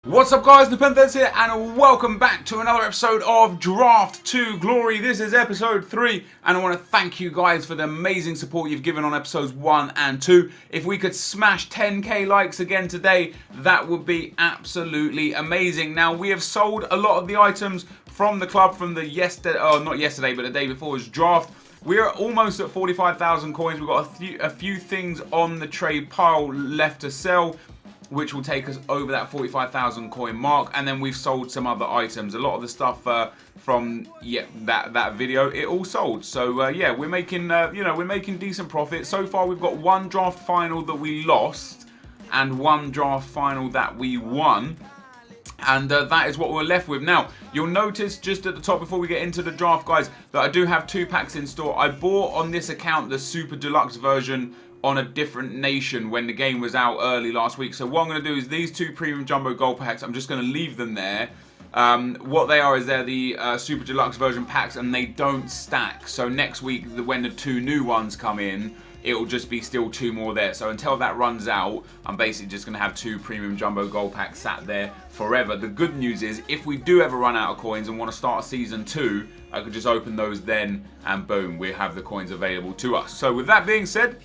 What's up guys, NepentheZ here and welcome back to another episode of Draft to Glory. This is episode 3 and I want to thank you guys for the amazing support you've given on episodes 1 and 2. If we could smash 10k likes again today, that would be absolutely amazing. Now we have sold a lot of the items from the club from the not yesterday but the day before's draft. We are almost at 45,000 coins. We've got a few things on the trade pile left to sell, which will take us over that 45,000 coin mark, and then we've sold some other items. A lot of the stuff from that video, it all sold. So yeah, we're making we're making decent profit so far. We've got one draft final that we lost and one draft final that we won. And that is what we're left with. Now, you'll notice just at the top before we get into the draft, guys, that I do have 2 packs in store. I bought on this account the Super Deluxe version on a different nation when the game was out early last week. So what I'm going to do is these 2 premium jumbo gold packs, I'm just going to leave them there. What they are is they're the Super Deluxe version packs and they don't stack. So next week when the 2 new ones come in, it'll just be still 2 more there. So until that runs out, I'm basically just going to have 2 premium jumbo gold packs sat there forever. The good news is if we do ever run out of coins and want to start season 2, I could just open those then and boom, we have the coins available to us. So with that being said,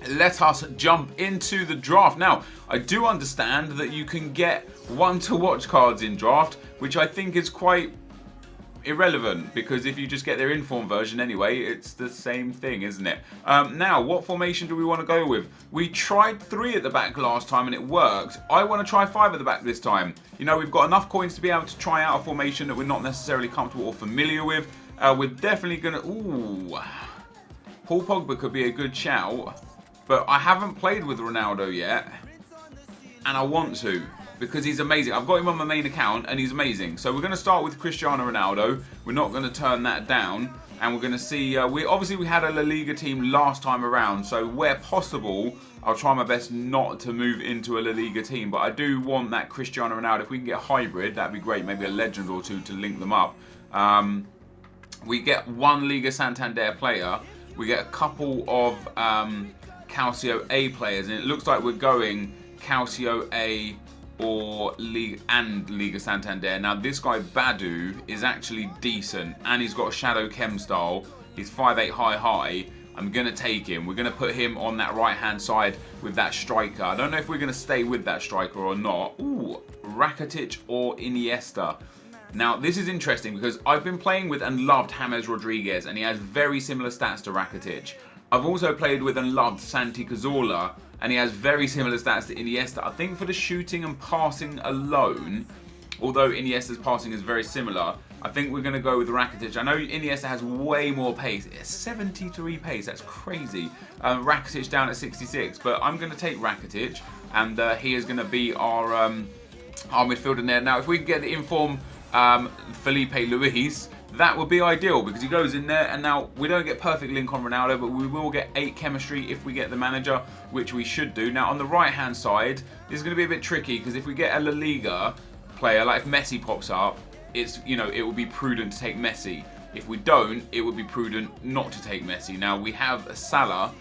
let us jump into the draft. Now, I do understand that you can get one-to-watch cards in draft, which I think is quite irrelevant, because if you just get their inform version anyway, it's the same thing, isn't it? Now, what formation do we want to go with? We tried 3 at the back last time and it worked. I want to try 5 at the back this time. You know, we've got enough coins to be able to try out a formation that we're not necessarily comfortable or familiar with. We're definitely going to... Ooh, Paul Pogba could be a good shout. But I haven't played with Ronaldo yet, and I want to, because he's amazing. I've got him on my main account, and he's amazing. So we're going to start with Cristiano Ronaldo. We're not going to turn that down, and we're going to see... we had a La Liga team last time around, so where possible, I'll try my best not to move into a La Liga team. But I do want that Cristiano Ronaldo. If we can get a hybrid, that'd be great. Maybe a legend or 2 to link them up. We get 1 Liga Santander player. We get a couple of... Calcio A players, and it looks like we're going Calcio A or Liga Santander. Now this guy Badu is actually decent and he's got a Shadow Chem style. He's 5'8" high. I'm going to take him. We're going to put him on that right hand side with that striker. I don't know if we're going to stay with that striker or not. Ooh, Rakitic or Iniesta. Now this is interesting because I've been playing with and loved James Rodriguez and he has very similar stats to Rakitic. I've also played with and loved Santi Cazorla, and he has very similar stats to Iniesta. I think for the shooting and passing alone, although Iniesta's passing is very similar, I think we're going to go with Rakitic. I know Iniesta has way more pace. 73 pace, that's crazy. Rakitic down at 66, but I'm going to take Rakitic, and he is going to be our midfielder there. Now, if we can get the inform Felipe Luis, that would be ideal because he goes in there, and now we don't get perfect link on Ronaldo, but we will get 8 chemistry if we get the manager, which we should do. Now on the right hand side, this is going to be a bit tricky because if we get a La Liga player, like if Messi pops up, it's, you know, it would be prudent to take Messi. If we don't, it would be prudent not to take Messi. Now we have a Salah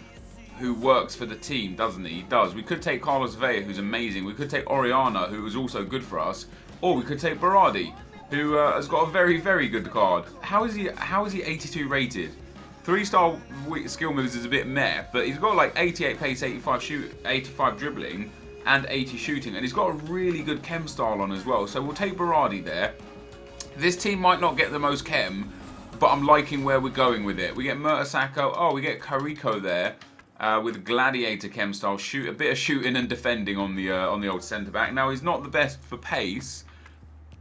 who works for the team, doesn't he? He does. We could take Carlos Vela, who's amazing. We could take Oriana, who is also good for us, or we could take Berardi, who has got a very, very good card. How is he 82 rated? 3-star skill moves is a bit meh, but he's got like 88 pace, 85 dribbling, and 80 shooting, and he's got a really good chem style on as well. So we'll take Berardi there. This team might not get the most chem, but I'm liking where we're going with it. We get Murtasako. Oh, we get Carico there with Gladiator chem style, a bit of shooting and defending on the old centre back. Now he's not the best for pace,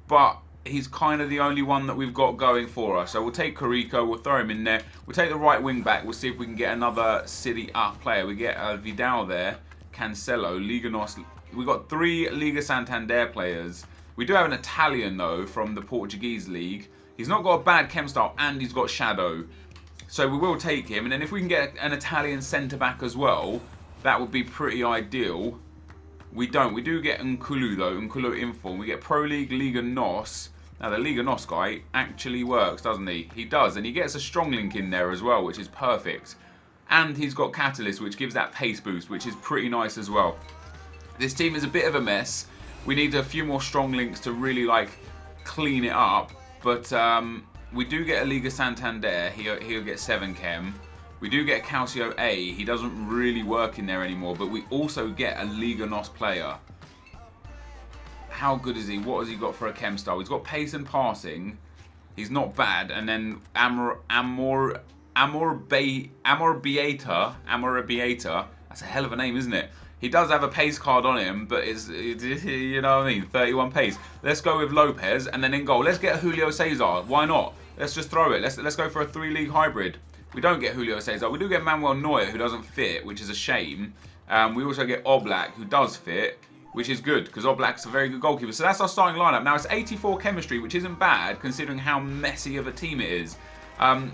but he's kind of the only one that we've got going for us. So we'll take Carico, we'll throw him in there. We'll take the right wing back. We'll see if we can get another City A player. We get Vidal there, Cancelo, Liga Nos. We've got 3 Liga Santander players. We do have an Italian though from the Portuguese league. He's not got a bad chem style and he's got Shadow. So we will take him. And then if we can get an Italian centre back as well, that would be pretty ideal. We don't. We do get Nkulu though, Nkulu Inform. We get Pro League, Liga Nos. Now the Liga Nos guy actually works, doesn't he? He does, and he gets a strong link in there as well, which is perfect. And he's got Catalyst, which gives that pace boost, which is pretty nice as well. This team is a bit of a mess. We need a few more strong links to really like clean it up. But we do get a Liga Santander. He'll get 7 chem. We do get a Calcio A. He doesn't really work in there anymore. But we also get a Liga NOS player. How good is he? What has he got for a chem style? He's got pace and passing. He's not bad. And then Amor Bieta. That's a hell of a name, isn't it? He does have a pace card on him, but it's you know what I mean, 31 pace. Let's go with Lopez, and then in goal, let's get Julio Cesar. Why not? Let's just throw it. Let's go for a 3-league hybrid. We don't get Julio Cesar. We do get Manuel Neuer, who doesn't fit, which is a shame. We also get Oblak, who does fit, which is good, because Oblak's a very good goalkeeper. So that's our starting lineup. Now, it's 84 chemistry, which isn't bad, considering how messy of a team it is.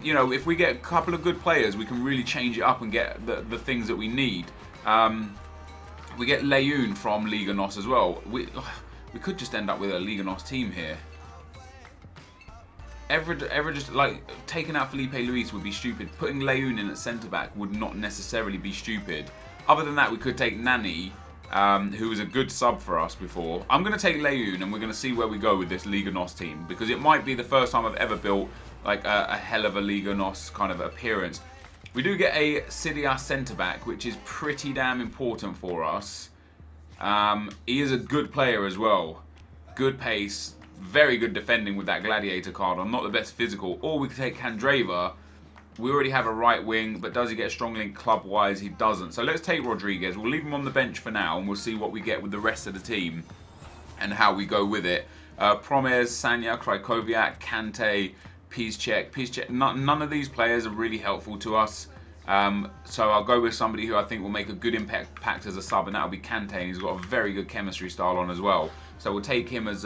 You know, if we get a couple of good players, we can really change it up and get the things that we need. We get Leyoun from Liga NOS as well. We could just end up with a Liga NOS team here. Ever just like taking out Felipe Luis would be stupid. Putting Leyoun in at centre back would not necessarily be stupid. Other than that, we could take Nani, who was a good sub for us before. I'm going to take Leyoun, and we're going to see where we go with this Liga NOS team, because it might be the first time I've ever built like a hell of a Liga NOS kind of appearance. We do get a Sidia centre-back, which is pretty damn important for us. He is a good player as well. Good pace, very good defending with that Gladiator card on. Not the best physical. Or we could take Candreva. We already have a right wing, but does he get a strong link club-wise? He doesn't. So let's take Rodriguez. We'll leave him on the bench for now, and we'll see what we get with the rest of the team and how we go with it. Promes, Sanya, Krajkoviak, Kante, Piszczek. None of these players are really helpful to us. So I'll go with somebody who I think will make a good impact as a sub, and that'll be Kante. And he's got a very good chemistry style on as well. So we'll take him as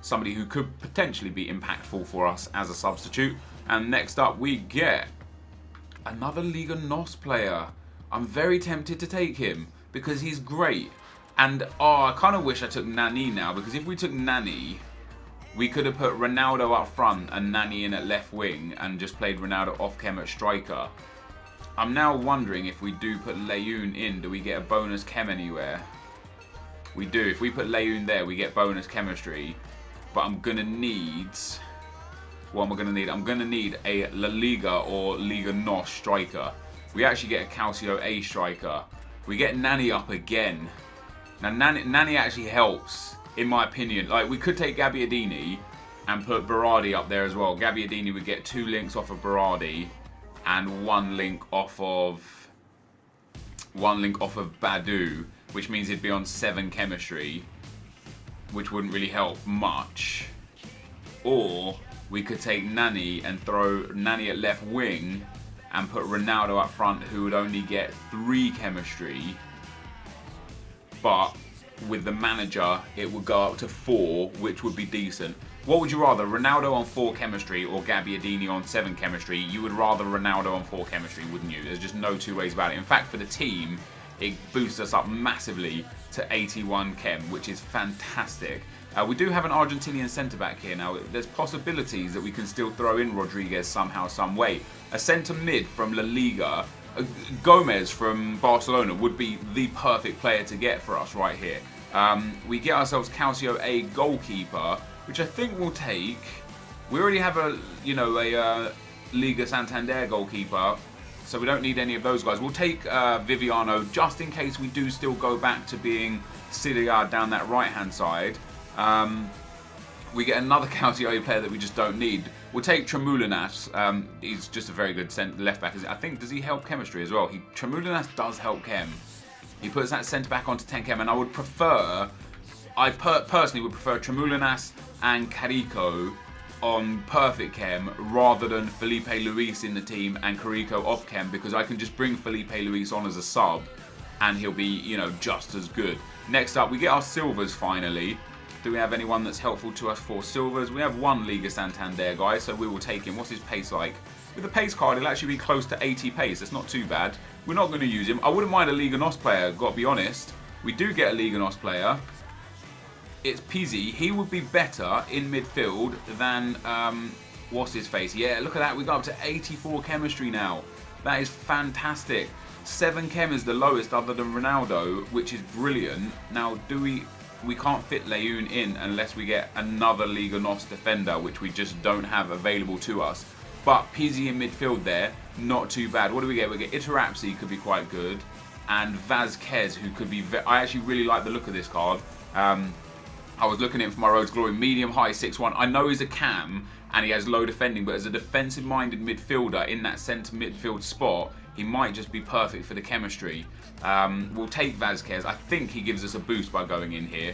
somebody who could potentially be impactful for us as a substitute. And next up we get another Liga NOS player. I'm very tempted to take him because he's great. And I kind of wish I took Nani now, because if we took Nani, we could have put Ronaldo up front and Nani in at left wing and just played Ronaldo off chem at striker. I'm now wondering if we do put Leyoun in, do we get a bonus chem anywhere? We do. If we put Leyoun there, we get bonus chemistry. But I'm going to need... What am I going to need? I'm going to need a La Liga or Liga NOS striker. We actually get a Calcio A striker. We get Nani up again. Now, Nani actually helps, in my opinion. Like, we could take Gabbiadini and put Berardi up there as well. Gabbiadini would get 2 links off of Berardi and 1 link off of Badu, which means he'd be on 7 chemistry, which wouldn't really help much. Or we could take Nani and throw Nani at left wing and put Ronaldo up front, who would only get 3 chemistry, but with the manager it would go up to 4, which would be decent. What would you rather, Ronaldo on 4 chemistry or Gabbiadini on 7 chemistry? You would rather Ronaldo on 4 chemistry, wouldn't you? There's just no two ways about it. In fact, for the team, it boosts us up massively to 81 chem, which is fantastic. We do have an Argentinian centre-back here now. There's possibilities that we can still throw in Rodriguez somehow, some way. A centre-mid from La Liga, Gomez from Barcelona would be the perfect player to get for us right here. We get ourselves Calcio A goalkeeper, which I think we'll take. We already have a Liga Santander goalkeeper, so we don't need any of those guys. We'll take Viviano just in case we do still go back to being Sidia down that right-hand side. We get another Calcio A player that we just don't need. We'll take Tremoulinas. He's just a very good left-back. I think, does he help chemistry as well? Tremoulinas does help chem. He puts that centre-back onto 10 chem, and I would prefer... personally would prefer Tremoulinas and Carico on perfect chem rather than Felipe Luis in the team and Carico off chem, because I can just bring Felipe Luis on as a sub and he'll be, you know, just as good. Next up, we get our silvers finally. Do we have anyone that's helpful to us for silvers? We have one Liga Santander guy, so we will take him. What's his pace like? With the pace card, he'll actually be close to 80 pace. That's not too bad. We're not going to use him. I wouldn't mind a Liga NOS player, got to be honest. We do get a Liga NOS player. It's Pizzi. He would be better in midfield than, what's his face? Yeah, look at that. We got up to 84 chemistry now. That is fantastic. 7 chem is the lowest other than Ronaldo, which is brilliant. Now, do we... we can't fit Leyoun in unless we get another Liga NOS defender, which we just don't have available to us. But PZ in midfield there, not too bad. What do we get? We get Iterapsi, could be quite good, and Vazquez, who could be... I actually really like the look of this card. I was looking at him for my Road to Glory, medium high 6'1". I know he's a cam and he has low defending, but as a defensive-minded midfielder in that centre midfield spot, he might just be perfect for the chemistry. We'll take Vazquez. I think he gives us a boost by going in here.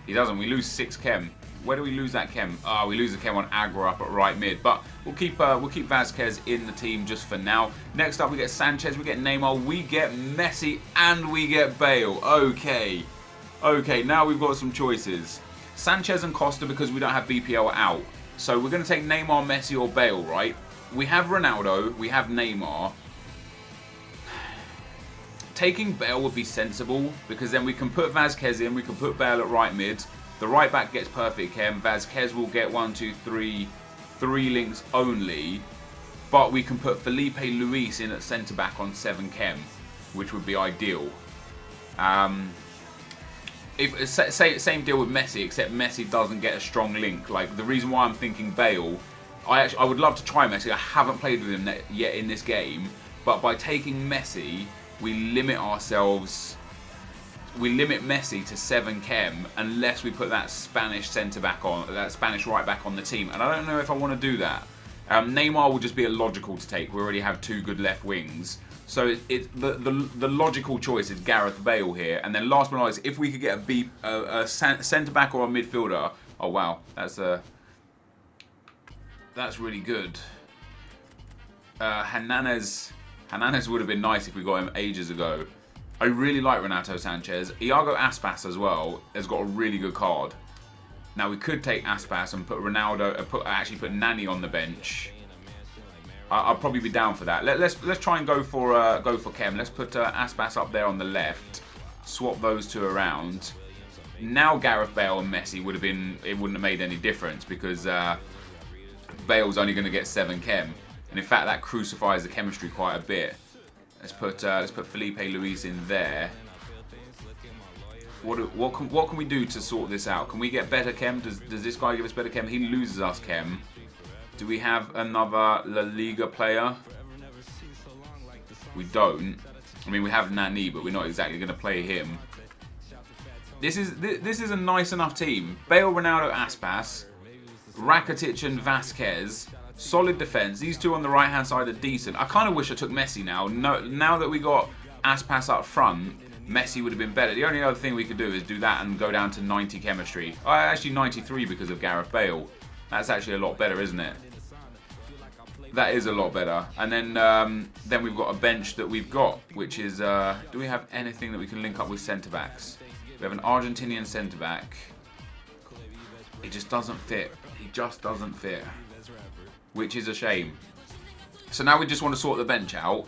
He doesn't. We lose 6 chem. Where do we lose that chem? Oh, we lose the chem on Agra up at right mid. But we'll keep Vazquez in the team just for now. Next up, we get Sanchez, we get Neymar, we get Messi, and we get Bale. Okay. Okay, now we've got some choices. Sanchez and Costa because we don't have BPL out. So we're going to take Neymar, Messi, or Bale, right? We have Ronaldo, we have Neymar. Taking Bale would be sensible because then we can put Vazquez in, we can put Bale at right mid. The right back gets perfect chem. Vazquez will get 3 links only. But we can put Felipe Luis in at centre back on 7 chem, which would be ideal. Same deal with Messi, except Messi doesn't get a strong link. Like the reason why I'm thinking Bale, I would love to try Messi. I haven't played with him yet in this game, but by taking Messi, we limit ourselves. We limit Messi to 7 chem unless we put that Spanish centre back on, that Spanish right back on the team, and I don't know if I want to do that. Neymar will just be a logical to take. We already have 2 good left wings. So the logical choice is Gareth Bale here, and then last but not least, if we could get a centre back or a midfielder, oh wow, that's really good. Hernandez would have been nice if we got him ages ago. I really like Renato Sanchez. Iago Aspas as well has got a really good card. Now we could take Aspas and put Ronaldo, actually put Nani on the bench. I'll probably be down for that. Let's try and go for chem. Let's put Aspas up there on the left. Swap those 2 around. Now Gareth Bale and Messi would have been. It wouldn't have made any difference because Bale's only going to get 7 chem, and in fact that crucifies the chemistry quite a bit. Let's put Felipe Luis in there. What can we do to sort this out? Can we get better chem? Does this guy give us better chem? He loses us chem. Do we have another La Liga player? We don't. I mean, we have Nani, but we're not exactly going to play him. This is a nice enough team. Bale, Ronaldo, Aspas, Rakitic and Vazquez. Solid defence. These 2 on the right-hand side are decent. I kind of wish I took Messi now. No, now that we got Aspas up front, Messi would have been better. The only other thing we could do is do that and go down to 90 chemistry. Actually 93 because of Gareth Bale. That's actually a lot better, isn't it? That is a lot better. And then we've got a bench that we've got, which is... do we have anything that we can link up with centre-backs? We have an Argentinian centre-back. It just doesn't fit. He just doesn't fit. Which is a shame. So now we just want to sort the bench out.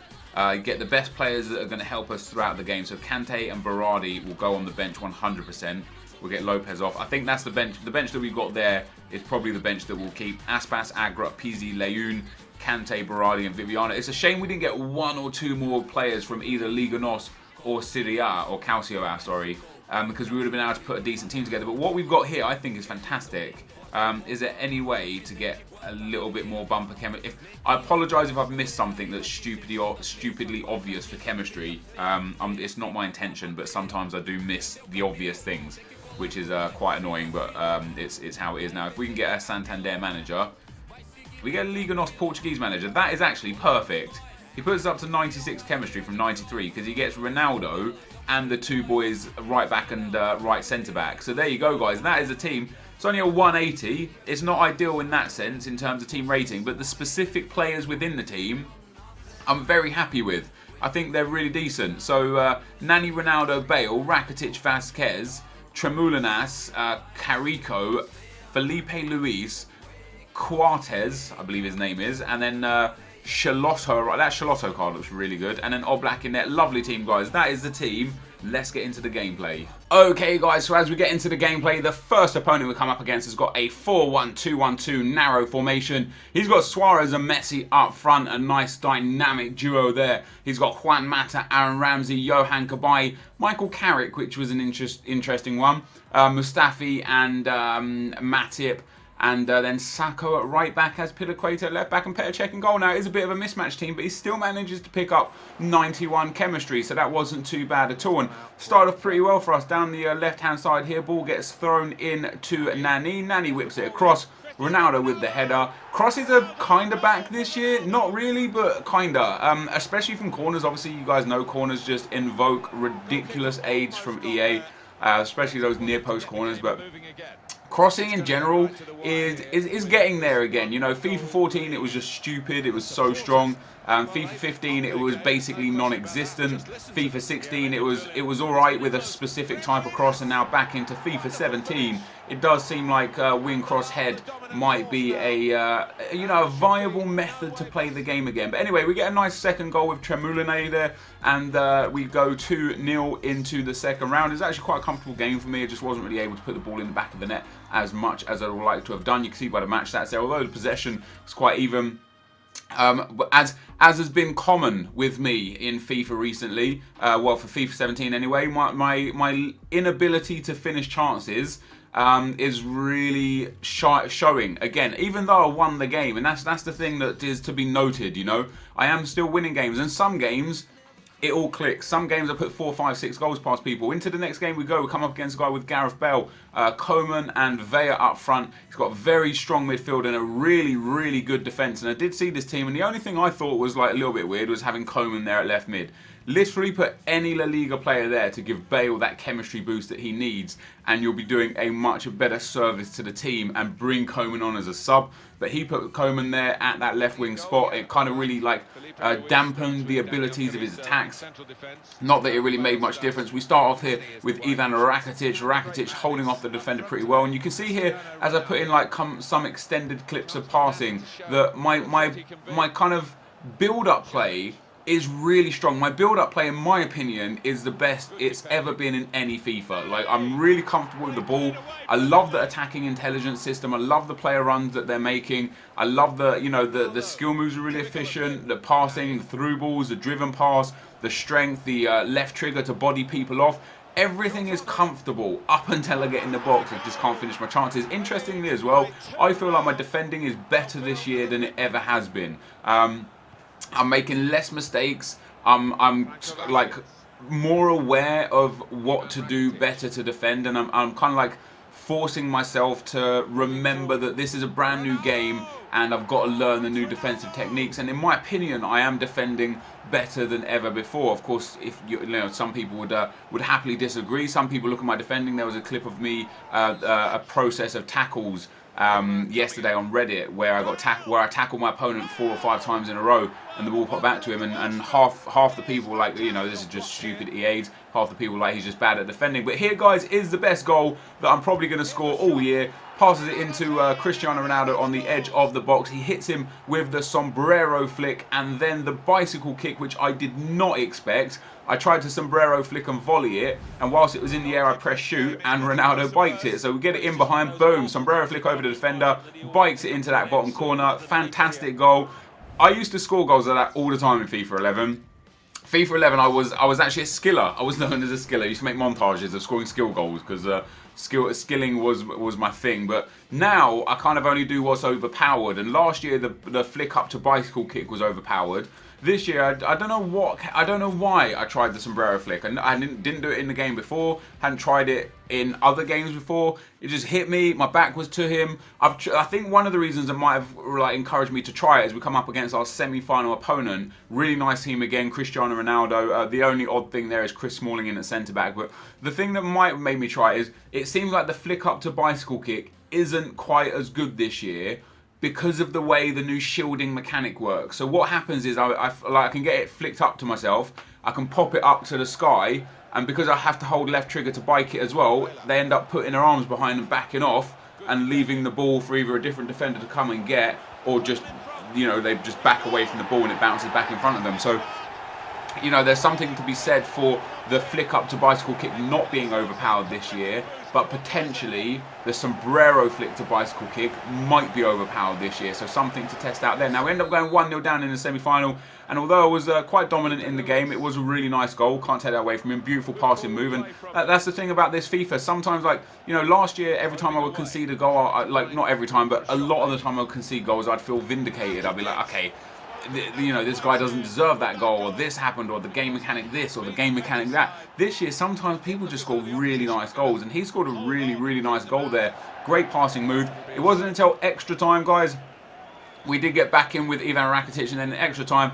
Get the best players that are going to help us throughout the game. So Kante and Berardi will go on the bench 100%. We'll get Lopez off. I think that's the bench. The bench that we've got there is probably the bench that we'll keep. Aspas, Agra, PZ, Leyoun, Kante, Berardi and Viviana. It's a shame we didn't get 1 or 2 more players from either Liga NOS or Serie A, or Calcio A, sorry. Because we would have been able to put a decent team together. But what we've got here I think is fantastic. Is there any way to get a little bit more bumper chemistry? I apologise if I've missed something that's stupidly obvious for chemistry. It's not my intention, but sometimes I do miss the obvious things, which is quite annoying, but it's how it is now. If we can get a Santander manager, we get a Liga NOS Portuguese manager. That is actually perfect. He puts us up to 96 chemistry from 93 because he gets Ronaldo and the 2 boys right back and right centre back. So there you go, guys. That is a team. It's only a 180. It's not ideal in that sense in terms of team rating, but the specific players within the team, I'm very happy with. I think they're really decent. So Nani, Ronaldo, Bale, Rakitic, Vazquez, Tremoulinas, Carico, Felipe Luis, Quartez, I believe his name is, and then Shalotto. Right, that Shalotto card looks really good. And then Oblak in there. Lovely team, guys. That is the team. let's get into the gameplay. Okay guys, so as we get into the gameplay, the first opponent we come up against has got a 4-1-2-1-2 narrow formation. He's got Suarez and Messi up front, a nice dynamic duo there. He's got Juan Mata, Aaron Ramsey, Johan Cabaye, Michael Carrick, which was an interesting one, Mustafi and Matip. And then Sacco at right back has Piliqueta at left back and Petr Cech in goal. Now, it is a bit of a mismatched team, but he still manages to pick up 91 chemistry, so that wasn't too bad at all. And started off pretty well for us. Down the left-hand side here, ball gets thrown in to Nani. Nani whips it across. Ronaldo with the header. Crosses are kind of back this year. Not really, but kind of. Especially from corners. Obviously, you guys know corners just invoke ridiculous aids from EA. Especially those near-post corners, but crossing in general is getting there again. You know, FIFA 14 it was just stupid. It was so strong. FIFA 15 it was basically non-existent. FIFA 16 it was all right with a specific type of cross, and now back into FIFA 17 it does seem like wing cross head might be a a viable method to play the game again. But anyway, we get a nice second goal with Tremoulinet there, and we go 2-0 into the second round. It's actually quite a comfortable game for me. I just wasn't really able to put the ball in the back of the net as much as I would like to have done. You can see by the match stats there, although the possession was quite even. As has been common with me in FIFA recently, well, for FIFA 17 anyway, my inability to finish chances is really showing again, even though I won the game. And that's the thing that is to be noted. You know, I am still winning games, and some games it all clicks. Some games I put 4, 5, 6 goals past people. Into the next game we go. We come up against a guy with Gareth Bale, Coman and Vea up front. He's got a very strong midfield and a really, really good defence. And I did see this team, and the only thing I thought was like a little bit weird was having Coman there at left mid. Literally put any La Liga player there to give Bale that chemistry boost that he needs, and you'll be doing a much better service to the team and bring Coman on as a sub. But he put Coman there at that left wing spot. It kind of really dampened the abilities of his attacks. Not that it really made much difference. We start off here with Ivan Rakitic. Rakitic holding off the defender pretty well. And you can see here, as I put in some extended clips of passing, that my kind of build-up play is really strong. My build-up play, in my opinion, is the best it's ever been in any FIFA. Like, I'm really comfortable with the ball. I love the attacking intelligence system. I love the player runs that they're making. I love the skill moves are really efficient. The passing, the through balls, the driven pass, the strength, the left trigger to body people off. Everything is comfortable up until I get in the box. I just can't finish my chances. Interestingly as well, I feel like my defending is better this year than it ever has been. I'm making less mistakes. I'm like more aware of what to do better to defend, and I'm kind of like forcing myself to remember that this is a brand new game and I've got to learn the new defensive techniques. And in my opinion, I am defending better than ever before. Of course, if you know, some people would happily disagree. Some people look at my defending. There was a clip of me, a process of tackles yesterday on Reddit where I tackled my opponent 4 or 5 times in a row, and the ball popped back to him, and half the people were like, you know, this is just stupid EAs. Half the people were like, he's just bad at defending. But here, guys, is the best goal that I'm probably going to score all year. Passes it into Cristiano Ronaldo on the edge of the box. He hits him with the sombrero flick and then the bicycle kick, which I did not expect. I tried to sombrero flick and volley it, and whilst it was in the air I pressed shoot and Ronaldo biked it. So we get it in behind, boom, sombrero flick over the defender, bikes it into that bottom corner. Fantastic goal. I used to score goals like that all the time in FIFA 11. FIFA 11, I was actually a skiller. I was known as a skiller. I used to make montages of scoring skill goals because skilling was my thing. But now I kind of only do what's overpowered. And last year the flick up to bicycle kick was overpowered. This year, I don't know why I tried the sombrero flick. I didn't do it in the game before. Hadn't tried it in other games before. It just hit me. My back was to him. I think one of the reasons that might have encouraged me to try it is we come up against our semi-final opponent. Really nice team again, Cristiano Ronaldo. The only odd thing there is Chris Smalling in at centre back. But the thing that might have made me try it is it seems like the flick up to bicycle kick isn't quite as good this year, because of the way the new shielding mechanic works. So what happens is I can get it flicked up to myself, I can pop it up to the sky, and because I have to hold left trigger to bike it as well, they end up putting their arms behind and backing off and leaving the ball for either a different defender to come and get, or just, you know, they just back away from the ball and it bounces back in front of them. So you know, there's something to be said for the flick up to bicycle kick not being overpowered this year, but potentially the sombrero flick to bicycle kick might be overpowered this year, so something to test out there. Now we end up going 1-0 down in the semi-final, and although I was quite dominant in the game, it was a really nice goal, can't take that away from him, beautiful passing move, and that's the thing about this FIFA. Sometimes, like, you know, last year, every time I would concede a goal, like, not every time, but a lot of the time I would concede goals, I'd feel vindicated. I'd be like, okay, you know, this guy doesn't deserve that goal, or this happened, or the game mechanic this, or the game mechanic that. This year, sometimes people just score really nice goals, and he scored a really nice goal there. Great passing move. It wasn't until extra time, guys, we did get back in with Ivan Rakitic, and then in extra time,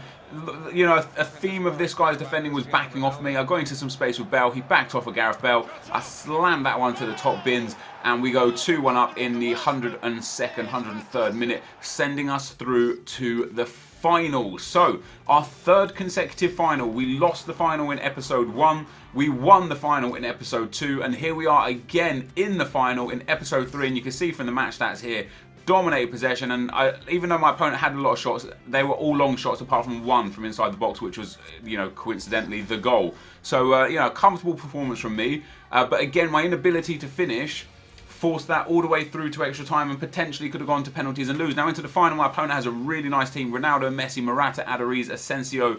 you know, a theme of this guy's defending was backing off me. I got into some space with Bell. He backed off of Gareth Bell. I slammed that one to the top bins, and we go 2-1 up in the 102nd, 103rd minute, sending us through to the final. So, our third consecutive final. We lost the final in episode 1. We won the final in episode 2. And here we are again in the final in episode 3. And you can see from the match stats here, dominated possession, and even though my opponent had a lot of shots, they were all long shots apart from one from inside the box, which was, you know, coincidentally the goal. So, you know, comfortable performance from me. But again, my inability to finish forced that all the way through to extra time and potentially could have gone to penalties and lose. Now into the final, my opponent has a really nice team. Ronaldo, Messi, Morata, Aduriz, Asensio,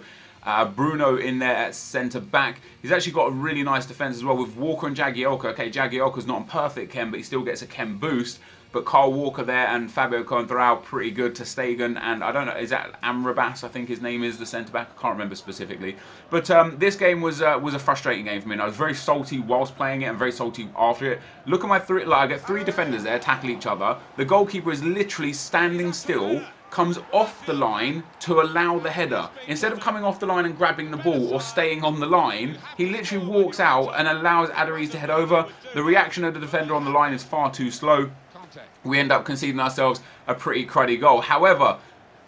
Bruno in there at centre back. He's actually got a really nice defence as well with Walker and Jagielka. Okay, Jagielka's not on perfect chem, but he still gets a chem boost. But Kyle Walker there and Fabio Contrao pretty good to Stegen, and I don't know, is that Amrabat, I think his name is, the centre-back? I can't remember specifically. But this game was a frustrating game for me, and I was very salty whilst playing it and very salty after it. Look at my three, like, I get three defenders there, tackle each other. The goalkeeper is literally standing still, comes off the line to allow the header. Instead of coming off the line and grabbing the ball or staying on the line, he literally walks out and allows Aduriz to head over. The reaction of the defender on the line is far too slow. We end up conceding ourselves a pretty cruddy goal. However,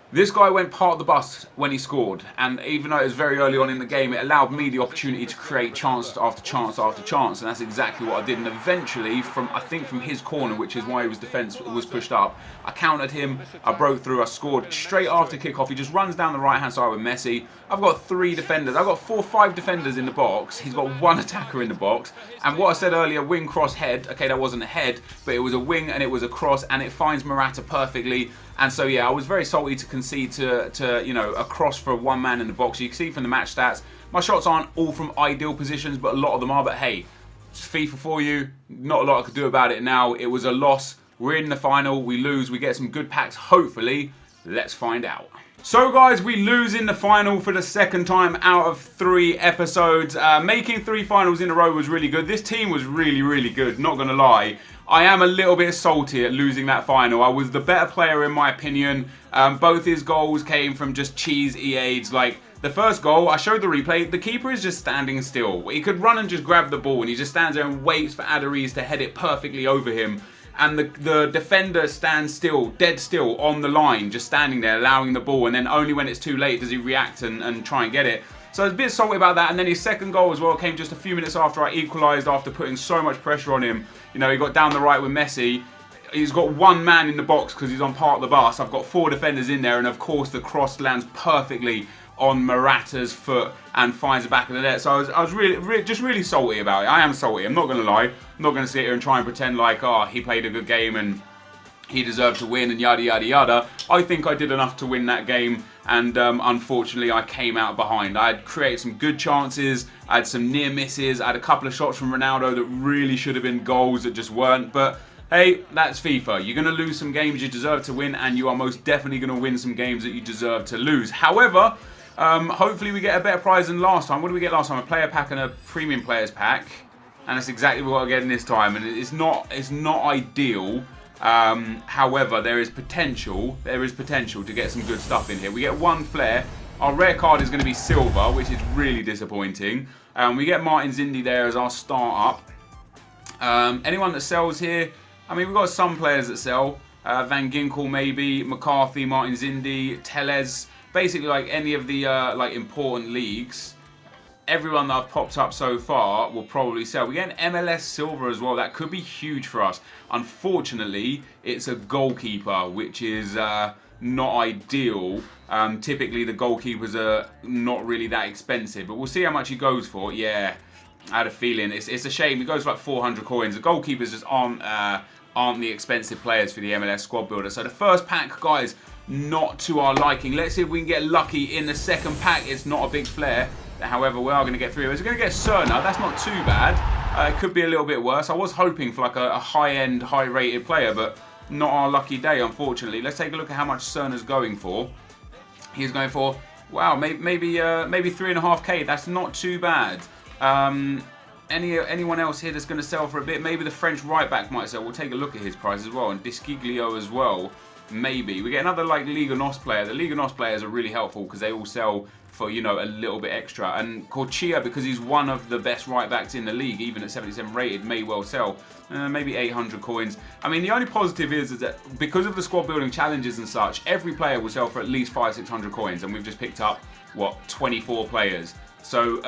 this guy went part the bus when he scored, and even though it was very early on in the game, it allowed me the opportunity to create chance after chance after chance, and that's exactly what I did. And eventually, I think from his corner, which is why his defence was pushed up, I countered him, I broke through, I scored straight after kickoff. He just runs down the right hand side with Messi. I've got three defenders. I've got 4 or 5 defenders in the box. He's got 1 attacker in the box. And what I said earlier, wing, cross, head. Okay, that wasn't a head, but it was a wing and it was a cross, and it finds Morata perfectly. And so, yeah, I was very salty to concede to you know, a cross for one man in the box. You can see from the match stats, my shots aren't all from ideal positions, but a lot of them are. But hey, it's FIFA for you. Not a lot I could do about it now. It was a loss. We're in the final. We lose. We get some good packs, hopefully. Let's find out. So, guys, we lose in the final for the second time out of 3 episodes. Making 3 finals in a row was really good. This team was really good, not going to lie. I am a little bit salty at losing that final. I was the better player in my opinion. Both his goals came from just cheese EAs. Like, the first goal, I showed the replay, the keeper is just standing still. He could run and just grab the ball, and he just stands there and waits for Aduriz to head it perfectly over him. And the defender stands still, dead still, on the line, just standing there, allowing the ball, and then only when it's too late does he react and try and get it. So I was a bit salty about that, and then his second goal as well came just a few minutes after I equalised after putting so much pressure on him. You know, he got down the right with Messi. He's got 1 man in the box because he's on part of the bus. I've got 4 defenders in there, and of course the cross lands perfectly on Morata's foot and finds the back of the net. So I was really salty about it. I am salty, I'm not going to lie. I'm not going to sit here and try and pretend like, oh, he played a good game and he deserved to win and yada yada yada. I think I did enough to win that game, and unfortunately I came out behind. I had created some good chances, I had some near misses, I had a couple of shots from Ronaldo that really should have been goals that just weren't, but hey, that's FIFA. You're going to lose some games you deserve to win, and you are most definitely going to win some games that you deserve to lose. However, hopefully we get a better prize than last time. What did we get last time? A player pack and a premium players pack, and that's exactly what we're getting this time, and it's not ideal. However, there is potential to get some good stuff in here. We get 1 flare. Our rare card is going to be silver, which is really disappointing. We get Martin Zindi there as our start up. Anyone that sells here, I mean, we've got some players that sell. Van Ginkel maybe, McCarthy, Martin Zindi, Tellez, basically like any of the like important leagues. everyone that I've popped up so far will probably sell. We get an MLS Silver as well. That could be huge for us. Unfortunately, it's a goalkeeper, which is not ideal. Typically, the goalkeepers are not really that expensive, but we'll see how much he goes for. Yeah, I had a feeling. It's a shame. He goes for like 400 coins. The goalkeepers just aren't the expensive players for the MLS squad builder. So the first pack, guys, not to our liking. Let's see if we can get lucky in the second pack. It's not a big flare. However, we are going to get 3 of us. We're going to get Cerner. That's not too bad. It could be a little bit worse. I was hoping for like a high-end, high-rated player, but not our lucky day, unfortunately. Let's take a look at how much Cerner's going for. He's going for, wow, maybe 3.5k. That's not too bad. Anyone else here that's going to sell for a bit? Maybe the French right back might sell. We'll take a look at his price as well, and Disciglio as well. Maybe we get another like Liga NOS player. The Liga NOS players are really helpful because they all sell for, you know, a little bit extra. And Corchia, because he's one of the best right backs in the league, even at 77 rated, may well sell. Maybe 800 coins. I mean, the only positive is that because of the squad building challenges and such, every player will sell for at least 500-600 coins, and we've just picked up what, 24 players. So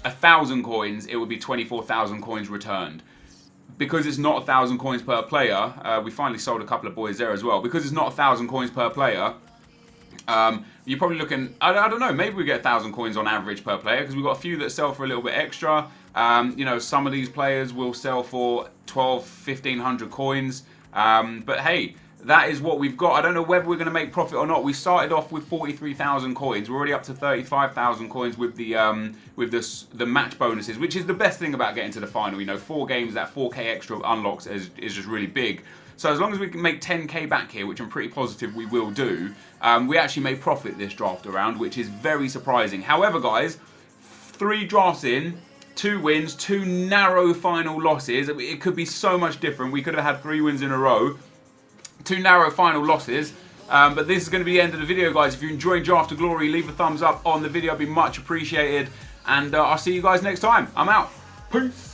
1,000 coins, it would be 24,000 coins returned. Because it's not 1,000 coins per player, we finally sold a couple of boys there as well. Because it's not 1,000 coins per player, you're probably looking, I don't know, maybe we get 1,000 coins on average per player, because we've got a few that sell for a little bit extra. You know, some of these players will sell for 1,500 coins. But hey, that is what we've got. I don't know whether we're going to make profit or not. We started off with 43,000 coins. We're already up to 35,000 coins with the match bonuses, which is the best thing about getting to the final. You know, 4 games, that 4k extra unlocks is just really big. So as long as we can make 10k back here, which I'm pretty positive we will do, we actually made profit this draft around, which is very surprising. However, guys, 3 drafts in, 2 wins, 2 narrow final losses. It could be so much different. We could have had 3 wins in a row. 2 narrow final losses, but this is going to be the end of the video, guys. If you're enjoying Draft to Glory, leave a thumbs up on the video. It'd be much appreciated, and I'll see you guys next time. I'm out. Peace.